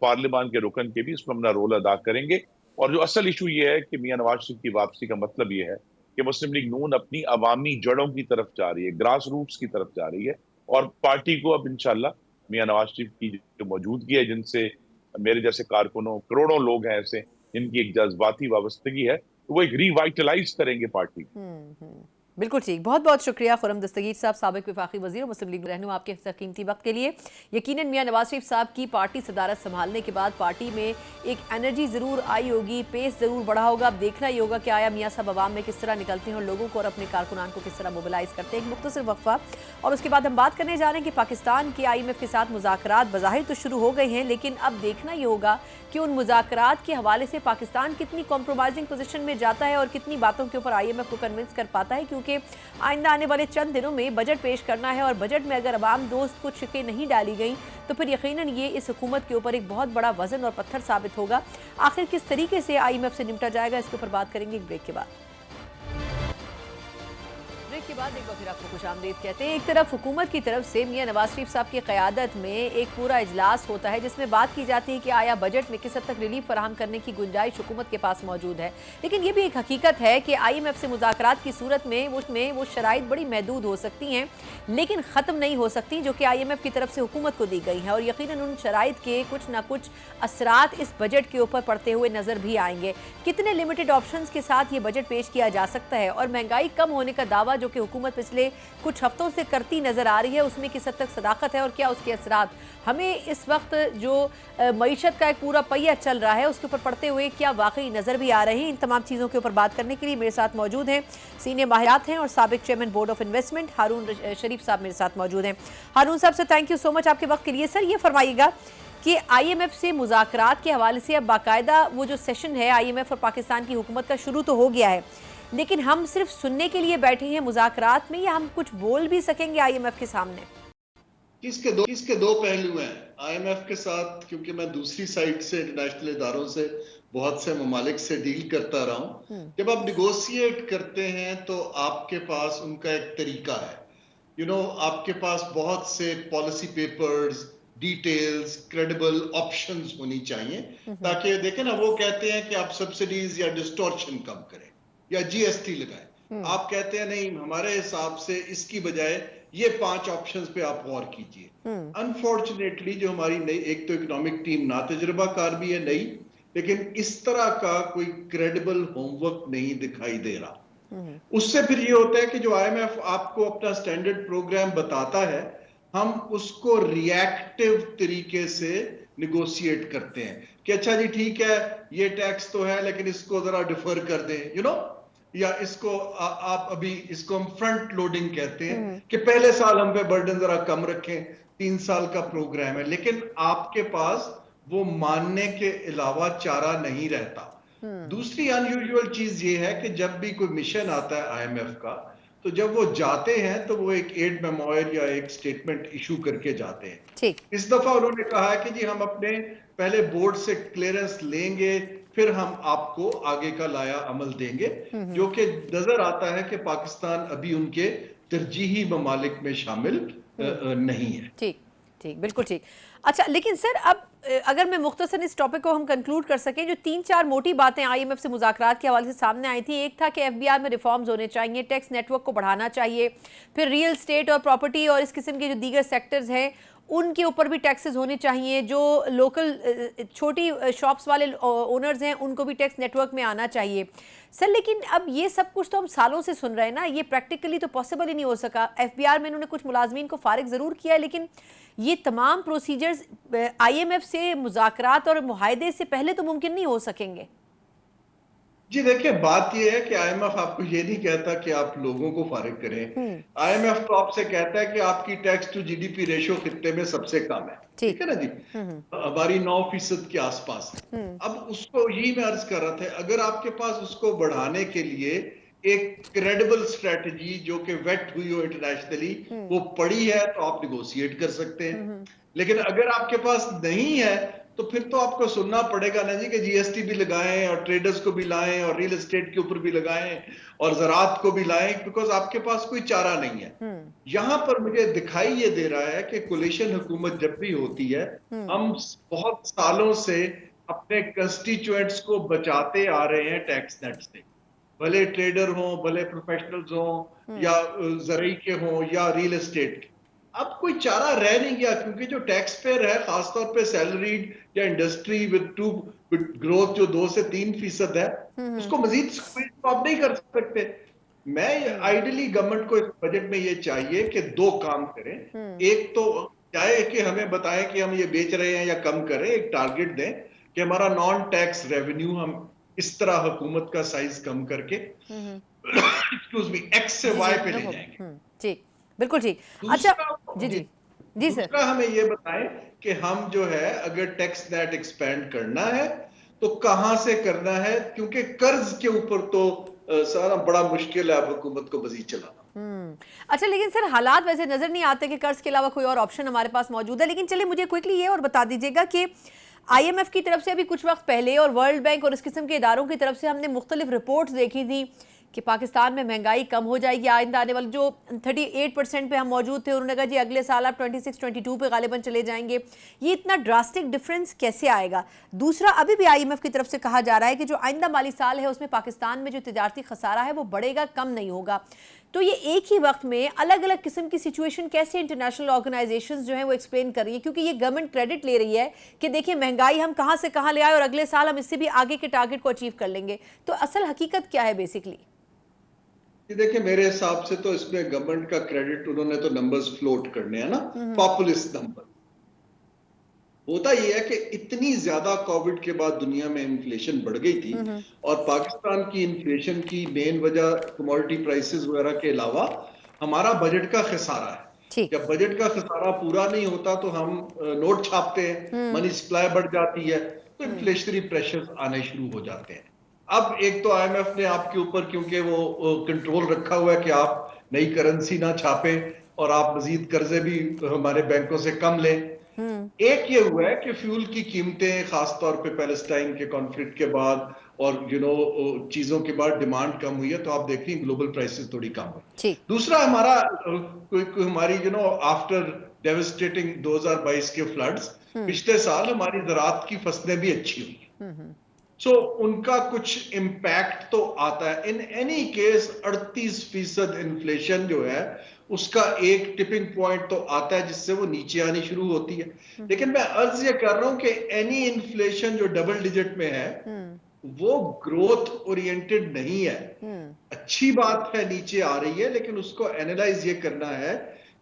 [SPEAKER 3] पार्लियामान के रुकन के भी इसमें अपना रोल अदा करेंगे। और जो असल इशू ये है कि मियां नवाज शरीफ की वापसी का मतलब ये है कि मुस्लिम लीग नून अपनी अवामी जड़ों की तरफ जा रही है, ग्रास रूट्स की तरफ जा रही है, और पार्टी को अब इंशाल्लाह मियां नवाज शरीफ की जो मौजूदगी है, जिनसे मेरे जैसे कारकुनों करोड़ों लोग हैं ऐसे जिनकी एक जज्बाती वाबस्तगी है, तो वो एक रिवाइटलाइज करेंगे पार्टी।
[SPEAKER 1] बिल्कुल ठीक। बहुत बहुत शुक्रिया खुर्रम दस्तगीर साहब, साबिक वफाकी वज़ीर मुस्लिम लीग रहनुमा, आपके कीमती वक्त के लिए। यकीनन मियां नवाज शरीफ साहब की पार्टी सदारत संभालने के बाद पार्टी में एक एनर्जी ज़रूर आई होगी, पेस ज़रूर बढ़ा होगा। अब देखना ही होगा कि आया मियां साहब अवाम में किस तरह निकलते हैं और लोगों को और अपने कारकुनान को किस तरह मोबिलाइज़ करते हैं। एक मुख्तसर वक्फा और उसके बाद हम बात करने जा रहे हैं कि पाकिस्तान के IMF के साथ मुज़ाकरात बज़ाहिर तो शुरू हो गए हैं, लेकिन अब देखना ही होगा कि उन मुज़ाकरात के हवाले से पाकिस्तान कितनी कॉम्प्रोमाइजिंग पोजीशन में जाता है और कितनी बातों के ऊपर IMF को कन्विंस कर पाता है, क्योंकि क्योंकि आइंदा आने वाले चंद दिनों में बजट पेश करना है और बजट में अगर अवाम दोस्त कुछ शिकें नहीं डाली गई तो फिर यकीनन ये इस हुकूमत के ऊपर एक बहुत बड़ा वजन और पत्थर साबित होगा। आखिर किस तरीके से IMF से निपटा जाएगा, इसके ऊपर बात करेंगे एक ब्रेक के बाद। ब्रेक के बाद एक बार फिर आपको खुशामदीद कहते हैं। एक तरफ हुकूमत की तरफ से मियां नवाज शरीफ साहब की क़यादत में एक पूरा इजलास होता है जिसमें बात की जाती है कि आया बजट में किस हद तक रिलीफ फराहम करने की गुंजाइश हुकूमत के पास मौजूद है, लेकिन ये भी एक हकीकत है कि IMF से मुज़ाकरात की सूरत में वो शराइत बड़ी महदूद हो सकती हैं लेकिन ख़त्म नहीं हो सकती जो कि IMF की तरफ से हुकूमत को दी गई हैं, और यकीनन उन शराइत के कुछ ना कुछ असरात इस बजट के ऊपर पड़ते हुए नज़र भी आएंगे। कितने लिमिटेड ऑप्शंस के साथ ये बजट पेश किया जा सकता है और महंगाई कम होने का दावा जो कि हुकूमत पिछले कुछ हफ्तों से करती नजर आ रही है उसमें किस हद तक सदाकत है और क्या उसके असरात हमें इस वक्त जो मईशत का एक पूरा पहिया चल रहा है उसके ऊपर पड़ते हुए क्या वाकई नजर भी आ रहे हैं। इन तमाम चीज़ों के ऊपर बात करने के लिए मेरे साथ मौजूद हैं सीनियर माहिरात हैं और साबिक चेयरमैन बोर्ड ऑफ इन्वेस्टमेंट हारून शरीफ साहब मेरे साथ मौजूद हैं। हारून साहब से थैंक यू सो मच आपके वक्त के लिए। सर ये फरमाइएगा कि IMF से मुज़ाकरात के हवाले से अब बाकायदा वो जो सेशन है IMF और पाकिस्तान की हुकूमत का शुरू तो हो गया है, लेकिन हम सिर्फ सुनने के लिए बैठे हैं मुज़ाकरात में, या हम कुछ बोल भी सकेंगे IMF के सामने?
[SPEAKER 4] इसके दो पहलू हैं IMF के साथ, क्योंकि मैं दूसरी साइड से इंटरनेशनल इदारों से बहुत से ममालिक से डील करता रहा हूं। जब आप निगोशिएट करते हैं तो आपके पास उनका एक तरीका है, आपके पास बहुत से policy papers, details, credible options होनी चाहिए ताकि देखें ना, वो कहते हैं कि आप सब्सिडीज या डिस्टॉर्शन कम करें या GST लगाएं, आप कहते हैं नहीं हमारे हिसाब से इसकी बजाय ये 5 ऑप्शंस पे आप गौर कीजिए। अनफॉर्चुनेटली जो हमारी नई एक तो इकोनॉमिक टीम ना तजुर्बाकार भी है नई, लेकिन इस तरह का कोई क्रेडिबल होमवर्क नहीं दिखाई दे रहा। उससे फिर ये होता है कि जो IMF आपको अपना स्टैंडर्ड प्रोग्राम बताता है हम उसको रिएक्टिव तरीके से निगोशिएट करते हैं कि अच्छा जी ठीक है ये टैक्स तो है लेकिन इसको जरा डिफर कर दें, या इसको आप अभी इसको हम फ्रंट लोडिंग कहते हैं कि पहले साल हम पे बर्डन जरा कम रखें, 3 साल का प्रोग्राम है, लेकिन आपके पास वो मानने के अलावा चारा नहीं रहता। दूसरी अनयूजुअल चीज ये है कि जब भी कोई मिशन आता है IMF का, तो जब वो जाते हैं तो वो एक एड मेमोयर या एक स्टेटमेंट इशू करके जाते हैं। ठीक इस दफा उन्होंने कहा है कि जी हम अपने पहले बोर्ड से क्लियरेंस लेंगे फिर हम आपको आगे का लाया अमल देंगे, जो कि नजर आता है कि पाकिस्तान अभी उनके तरजीही ममालिक में शामिल नहीं है। ठीक
[SPEAKER 1] ठीक बिल्कुल ठीक। अच्छा लेकिन सर अब अगर मैं मुख्तसर इस टॉपिक को हम कंक्लूड कर सकें, जो 3-4 मोटी बातें IMF से मुज़ाकरात के हवाले से सामने आई थी, एक था कि FBR में रिफॉर्म्स होने चाहिए, टैक्स नेटवर्क को बढ़ाना चाहिए, फिर रियल स्टेट और प्रॉपर्टी और इस किस्म के जो दीगर सेक्टर्स हैं उनके ऊपर भी टैक्सेस होने चाहिए, जो लोकल छोटी शॉप्स वाले ओनर्स हैं उनको भी टैक्स नेटवर्क में आना चाहिए। सर लेकिन अब ये सब कुछ तो हम सालों से सुन रहे हैं ना, ये प्रैक्टिकली तो पॉसिबल ही नहीं हो सका। FBR में इन्होंने कुछ मुलाजमीन को फारिग ज़रूर किया है, लेकिन ये तमाम प्रोसीजर्स IMF से मुज़ाकरात और मुआहदे से पहले तो मुमकिन नहीं हो सकेंगे।
[SPEAKER 4] जी देखिए बात ये है कि IMF आपको ये नहीं कहता कि आप लोगों को फारिग करें। IMF तो आपसे कहता है कि आपकी टैक्स टू GDP रेशियो खित्ते में सबसे कम है, ठीक है ना जी, हमारी 9% के आसपास है। अब उसको यही मैं अर्ज कर रहा था, अगर आपके पास उसको बढ़ाने के लिए एक क्रेडिबल स्ट्रेटजी जो कि वेट हुई हो इंटरनेशनली वो पड़ी है तो आप निगोशिएट कर सकते हैं, लेकिन अगर आपके पास नहीं है तो फिर तो आपको सुनना पड़ेगा ना जी कि GST भी लगाएं और ट्रेडर्स को भी लाएं और रियल एस्टेट के ऊपर भी लगाएं और ज़राअत को भी लाएं, बिकॉज आपके पास कोई चारा नहीं है। यहां पर मुझे दिखाई ये दे रहा है कि कोलिशन हुकूमत जब भी होती है हम बहुत सालों से अपने कंस्टिट्यूएंट्स को बचाते आ रहे हैं टैक्स नेट से, भले ट्रेडर हों, भले प्रोफेशनल्स हों या ज़राई के हों या रियल एस्टेट के। अब कोई चारा रह नहीं गया, क्योंकि जो टैक्स पेयर है खासतौर पे सैलरीड या इंडस्ट्री विद ग्रोथ जो 2 से 3% है, उसको मजीद तो आप नहीं कर सकते। मैं आइडियली गवर्नमेंट को इस बजट में ये चाहिए कि 2 काम करें। एक तो चाहे कि हमें बताएं कि हम ये बेच रहे हैं या कम करें, एक टारगेट दें कि हमारा नॉन टैक्स रेवेन्यू हम इस तरह हुकूमत का साइज कम करके एक्सक्यूज मी X से Y पे ले जाएंगे।
[SPEAKER 1] ठीक बिल्कुल ठीक। अच्छा जी जी जी सर,
[SPEAKER 4] दूसरा हमें ये बताएं कि हम जो है अगर टैक्स नेट एक्सपेंड करना है तो कहां से करना है, क्योंकि कर्ज के ऊपर तो सारा बड़ा मुश्किल है अब हुकूमत को मजीद चलाना।
[SPEAKER 1] अच्छा, लेकिन सर हालात वैसे नजर नहीं आते कि कर्ज के अलावा कोई और ऑप्शन हमारे पास मौजूद है। लेकिन चलिए मुझे क्विकली ये और बता दीजिएगा कि IMF की तरफ से अभी कुछ वक्त पहले और वर्ल्ड बैंक और इस किस्म के इदारों की तरफ से हमने मुख्तलिफ रिपोर्ट्स देखी थी कि पाकिस्तान में महंगाई कम हो जाएगी आइंदा आने वाले, जो 38% पे हम मौजूद थे उन्होंने कहा जी अगले साल आप 26-22 पे गालिबन चले जाएंगे। ये इतना ड्रास्टिक डिफरेंस कैसे आएगा? दूसरा, अभी भी IMF की तरफ से कहा जा रहा है कि जो आइंदा माली साल है उसमें पाकिस्तान में जो तिजारती खसारा है वो बढ़ेगा, कम नहीं होगा। तो ये एक ही वक्त में अलग अलग किस्म की सिचुएशन कैसे इंटरनेशनल ऑर्गेनाइजेशंस जो हैं वो एक्सप्लेन कर रही है? क्योंकि ये गवर्नमेंट क्रेडिट ले रही है कि देखिए महंगाई हम कहाँ से कहाँ ले आए और अगले साल हम इससे भी आगे के टारगेट को अचीव कर लेंगे। तो असल हकीकत क्या है बेसिकली?
[SPEAKER 4] देखिए मेरे हिसाब से तो इसमें गवर्नमेंट का क्रेडिट, उन्होंने तो नंबर्स फ्लोट करने हैं ना, पॉपुलिस्ट नंबर। होता ये है कि इतनी ज्यादा कोविड के बाद दुनिया में इन्फ्लेशन बढ़ गई थी और पाकिस्तान की इन्फ्लेशन की मेन वजह कमोडिटी प्राइसेस वगैरह के अलावा हमारा बजट का खसारा है। जब बजट का खसारा पूरा नहीं होता तो हम नोट छापते हैं, मनी सप्लाई बढ़ जाती है, तो इन्फ्लेशनरी प्रेशर्स आने शुरू हो जाते हैं। अब एक तो IMF ने आपके ऊपर क्योंकि वो कंट्रोल रखा हुआ है कि आप नई करेंसी ना छापे और आप मजीद कर्जे भी हमारे बैंकों से कम लें। एक ये हुआ है कि फ्यूल की कीमतें खासतौर पे पैलेस्टाइन के कॉन्फ्लिक्ट के बाद और चीजों के बाद डिमांड कम हुई है, तो आप देख रही हैं ग्लोबल प्राइसेस थोड़ी कम हुई। दूसरा हमारा हमारी आफ्टर डेवास्टेटिंग 2022 के फ्लड्स, पिछले साल हमारी ज़राअत की फसलें भी अच्छी हुई, सो उनका कुछ इम्पैक्ट तो आता है। इन एनी केस 38% इन्फ्लेशन जो है उसका एक टिपिंग पॉइंट तो आता है जिससे वो नीचे आनी शुरू होती है। लेकिन मैं अर्ज ये कर रहा हूं कि एनी इन्फ्लेशन जो डबल डिजिट में है वो ग्रोथ ओरिएंटेड नहीं है। अच्छी बात है नीचे आ रही है, लेकिन उसको एनालाइज ये करना है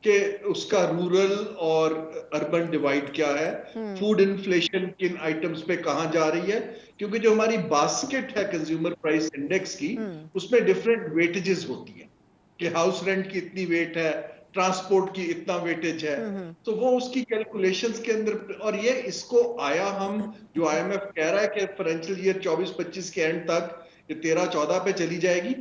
[SPEAKER 4] कि उसका रूरल और अर्बन डिवाइड क्या है, फूड इन्फ्लेशन किन आइटम्स पे कहां जा रही है, क्योंकि जो हमारी बास्केट है कंज्यूमर प्राइस इंडेक्स की, उसमें डिफरेंट वेटेजेस होती है कि हाउस रेंट की इतनी वेट है, ट्रांसपोर्ट की इतना वेटेज है, तो वो उसकी कैलकुलेशंस के अंदर। और ये इसको आया हम जो IMF कह रहा है कि फाइनेंशियल ईयर 24-25 के एंड तक ये 13-14 पे चली जाएगी,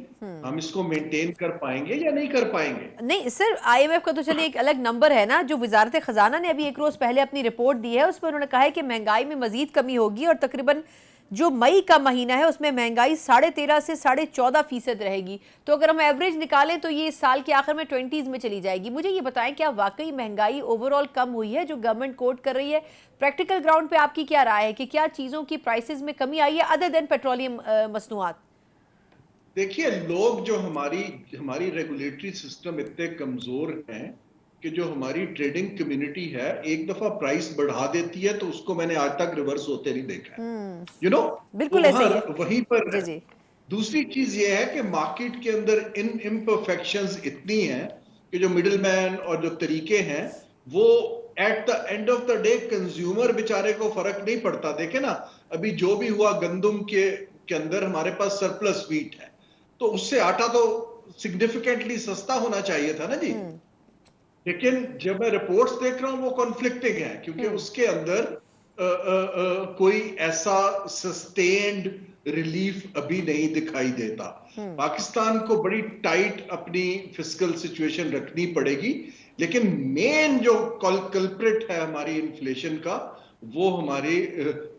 [SPEAKER 4] हम इसको मेंटेन कर पाएंगे या नहीं कर पाएंगे?
[SPEAKER 1] नहीं सर, IMF का तो चलिए एक अलग नंबर है ना। जो वजारत खजाना ने अभी एक रोज पहले अपनी रिपोर्ट दी है उसमें उन्होंने कहा है कि महंगाई में मजीद कमी होगी और तकरीबन जो मई का महीना है उसमें महंगाई 13.5 से 14.5% रहेगी। तो अगर हम एवरेज निकालें तो ये इस साल के आखिर में 20s में चली जाएगी। मुझे ये बताएं क्या वाकई महंगाई ओवरऑल कम हुई है जो गवर्नमेंट कोट कर रही है? प्रैक्टिकल ग्राउंड पे आपकी क्या राय है कि क्या चीज़ों की प्राइसेस में कमी आई है अदर देन पेट्रोलियम मसनूआत?
[SPEAKER 4] देखिए लोग जो हमारी रेगुलेटरी सिस्टम इतने कमजोर हैं कि जो हमारी ट्रेडिंग कम्युनिटी है एक दफा प्राइस बढ़ा देती है तो उसको मैंने आज तक रिवर्स होते नहीं देखा है।
[SPEAKER 1] बिल्कुल ऐसे ही है।
[SPEAKER 4] वहीं पर
[SPEAKER 1] जी जी।
[SPEAKER 4] दूसरी चीज ये है कि मार्केट के अंदर इम्परफेक्शंस इतनी हैं कि जो मिडिल मैन और जो तरीके हैं वो at the end of the day consumer बेचारे को फर्क नहीं पड़ता। देखे ना अभी जो भी हुआ, गंदम के अंदर हमारे पास सरप्लस व्हीट है, तो उससे आटा तो सिग्निफिकेंटली सस्ता होना चाहिए था ना जी। लेकिन जब मैं रिपोर्ट्स देख रहा हूं वो कॉन्फ्लिक्टिंग है, क्योंकि उसके अंदर कोई ऐसा सस्टेन्ड रिलीफ अभी नहीं दिखाई देता। पाकिस्तान को बड़ी टाइट अपनी फिस्कल सिचुएशन रखनी पड़ेगी, लेकिन मेन जो कल्प्रिट है हमारी इन्फ्लेशन का वो हमारी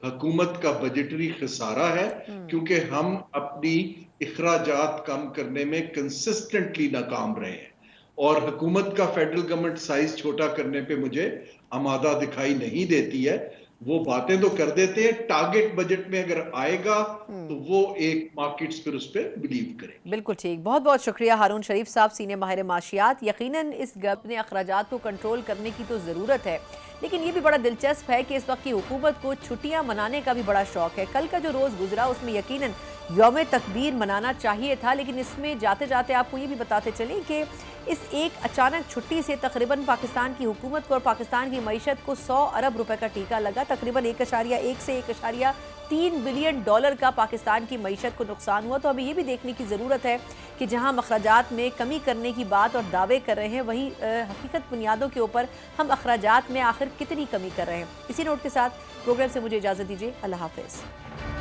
[SPEAKER 4] हुकूमत का बजटरी खसारा है, क्योंकि हम अपनी इखराजात कम करने में कंसिस्टेंटली नाकाम रहे हैं और हुकूमत का फेडरल गवर्नमेंट साइज छोटा करने पे मुझे आमादा दिखाई नहीं देती है। वो बातें तो कर देते हैं, टारगेट बजट में अगर आएगा तो वो एक मार्केट्स फिर उस पर बिलीव करें।
[SPEAKER 1] बिल्कुल ठीक, बहुत बहुत शुक्रिया हारून शरीफ साहब, सीनियर माहिर माशियात। यकीनन इस अपने अखराजात को कंट्रोल करने की तो ज़रूरत है, लेकिन ये भी बड़ा दिलचस्प है कि इस वक्त की हुकूमत को छुट्टियां मनाने का भी बड़ा शौक है। कल का जो रोज़ गुजरा उसमें यकीनन यौम तकबीर मनाना चाहिए था, लेकिन इसमें जाते जाते आपको ये भी बताते चलें कि इस एक अचानक छुट्टी से तकरीबन पाकिस्तान की हुकूमत को और पाकिस्तान की मईशत को 100 अरब रुपए का टीका लगा। तकरीबन 1.1 से 1.3 बिलियन डॉलर का पाकिस्तान की मईशत को नुकसान हुआ। तो हमें ये भी देखने की ज़रूरत है कि जहां अखराजात में कमी करने की बात और दावे कर रहे हैं, वहीं हकीकत बुनियादों के ऊपर हम अखराजात में आखिर कितनी कमी कर रहे हैं। इसी नोट के साथ प्रोग्राम से मुझे इजाज़त दीजिए। अल्लाह हाफ़िज़।